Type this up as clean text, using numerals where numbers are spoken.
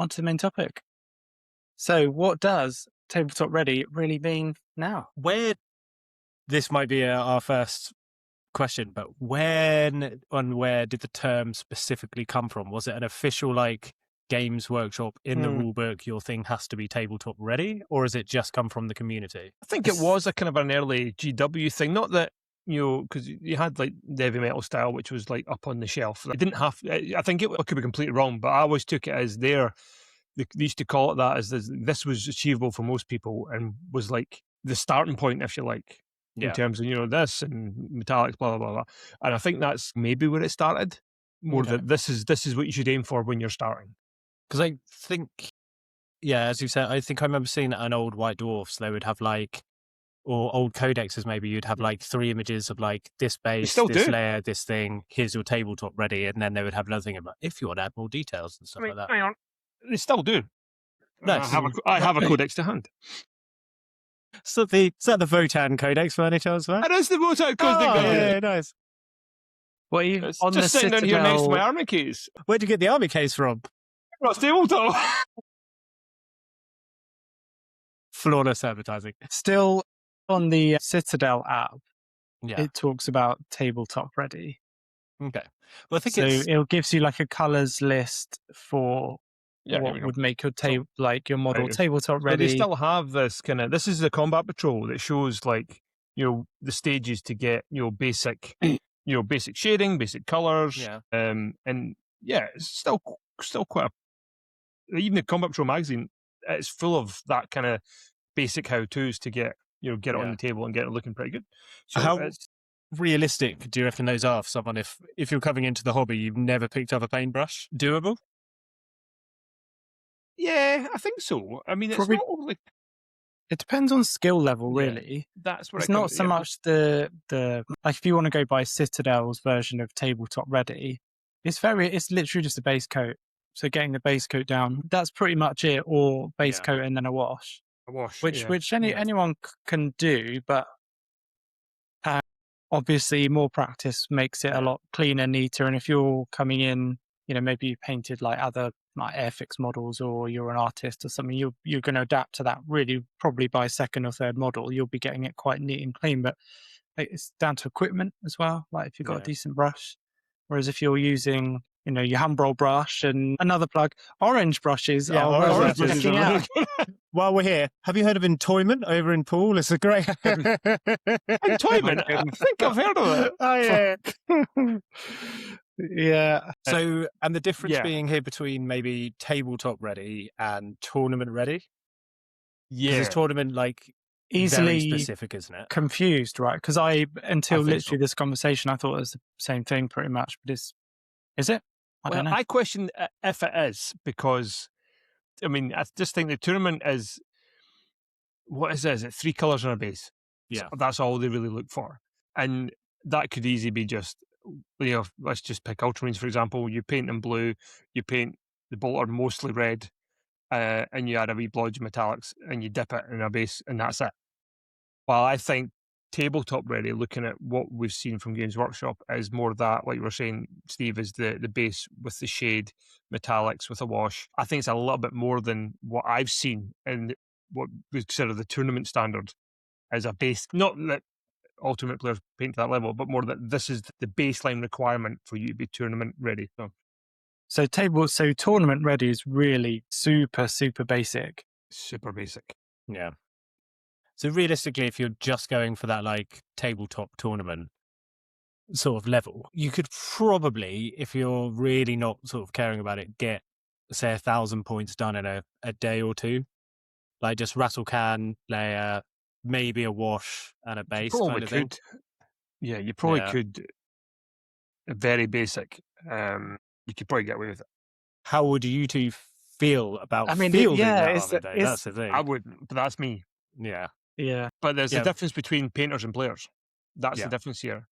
onto the main topic. So what does tabletop ready really mean now? This might be our first question, but when and where did the term specifically come from? Was it an official Games Workshop in the rulebook, your thing has to be tabletop ready, or has it just come from the community? I think it was a kind of an early GW thing, not that, because you had the heavy metal style, which was up on the shelf. It didn't have, I think I could be completely wrong, but I always took it as they used to call it that, as this was achievable for most people and was the starting point, if you like. In terms of, this and metallics, blah, blah, blah, blah. And I think that's maybe where it started, more that this is what you should aim for when you're starting. Because I think, as you said, I think I remember seeing an old White Dwarfs, they would have or old codexes maybe, you'd have 3 images of this base, this layer, this thing, here's your tabletop ready, and then they would have another thing about if you want to add more details and stuff like that. Hang on. They still do. Nice. I have a codex to hand. So is that the Votan Codex for any chance, man? It is the Votan Codex. Yeah, nice. What are you on just the sitting Citadel... in here next to my army case. Where'd you get the army case from? Well, tabletop. Flawless advertising. Still on the Citadel app, Yeah. it talks about tabletop ready. Okay. Well, I think it gives you a colours list for what would make your your model tabletop ready. But they still have this this is the combat patrol that shows the stages to get basic basic shading, basic colours. And it's still quite even the combat patrol magazine, it's full of that kind of basic how-tos to get it on the table and get it looking pretty good. So how realistic do you reckon those are for someone if you're coming into the hobby, you've never picked up a paintbrush? Doable? Yeah, I think so. I mean, it's not only... It depends on skill level, really. That's what it's not so much the if you want to go by Citadel's version of tabletop ready, it's literally just a base coat. So getting the base coat down, that's pretty much it, or base coat and then a wash. Which anyone can do, but obviously more practice makes it a lot cleaner, neater. And if you're coming in, maybe you painted other Airfix models, or you're an artist or something, you're going to adapt to that really probably by second or third model. You'll be getting it quite neat and clean, but it's down to equipment as well. If you've got a decent brush, whereas if you're using your Humbrol brush and another plug, orange brushes are checking out. While we're here, have you heard of Entoyment over in Poole? It's a great Entoyment. I think I've heard of it. Oh yeah. Yeah. So, and the difference being here between maybe tabletop ready and tournament ready? Yeah. Because tournament easily very specific, isn't it? Confused, right? Because until literally this conversation, I thought it was the same thing pretty much. But is it? I don't know. I question if it is, because I just think the tournament is, what is it? Is it 3 colours on a base? Yeah. So that's all they really look for. And that could easily be just, let's just pick Ultramarines, for example. You paint them blue, you paint the bolter mostly red, and you add a wee blodge of metallics and you dip it in a base, and that's it. While I think tabletop ready, looking at what we've seen from Games Workshop, is more that, like you were saying, Steve, is the base with the shade, metallics with a wash. I think it's a little bit more than what I've seen in what we consider the tournament standard as a base. Not that all tournament players paint to that level, but more that this is the baseline requirement for you to be tournament ready. So tournament ready is really super, super basic. Super basic. Yeah. So realistically, if you're just going for that tabletop tournament sort of level, you could probably, if you're really not sort of caring about it, get, say, 1,000 points done in a day or two. Just rattle can, layer, maybe a wash and a base kind of thing. Yeah, you probably could. Very basic. You could probably get away with it. How would you two feel about fielding that on a day? That's the thing. I wouldn't, but that's me. Yeah. Yeah. But there's a difference between painters and players. That's the difference here.